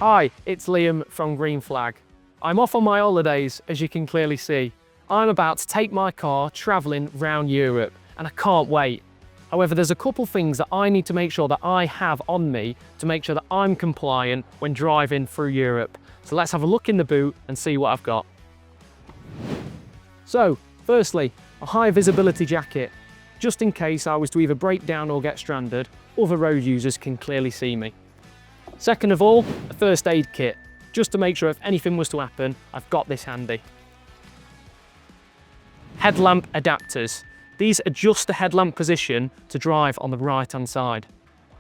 Hi, it's Liam from Green Flag. I'm off on my holidays, as you can clearly see. I'm about to take my car travelling round Europe, and I can't wait. However, there's a couple things that I need to make sure that I have on me to make sure that I'm compliant when driving through Europe. So let's have a look in the boot and see what I've got. So, firstly, a high visibility jacket. Just in case I was to either break down or get stranded, other road users can clearly see me. Second of all, a first aid kit, just to make sure if anything was to happen, I've got this handy. Headlamp adapters. These adjust the headlamp position to drive on the right hand side.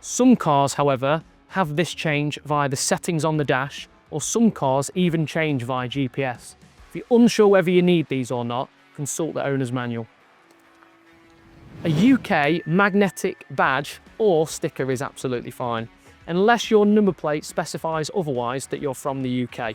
Some cars, however, have this change via the settings on the dash, or some cars even change via GPS. If you're unsure whether you need these or not, consult the owner's manual. A UK magnetic badge or sticker is absolutely fine, unless your number plate specifies otherwise that you're from the UK.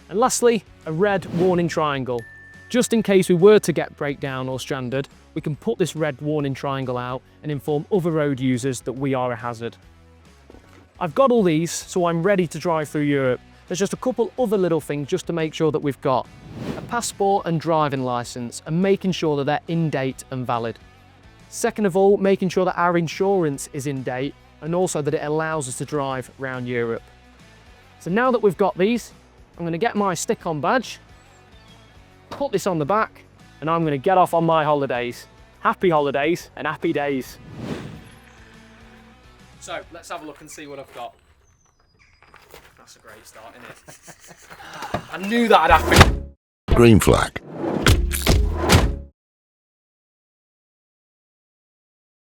And lastly, a red warning triangle. Just in case we were to get breakdown or stranded, we can put this red warning triangle out and inform other road users that we are a hazard. I've got all these, so I'm ready to drive through Europe. There's just a couple other little things just to make sure that we've got. A passport and driving licence, and making sure that they're in date and valid. Second of all, making sure that our insurance is in date and also that it allows us to drive around Europe. So now that we've got these, I'm going to get my stick-on badge, put this on the back, and I'm going to get off on my holidays. Happy holidays and happy days. So let's have a look and see what I've got. That's a great start, isn't it? I knew that'd happen. Green Flag.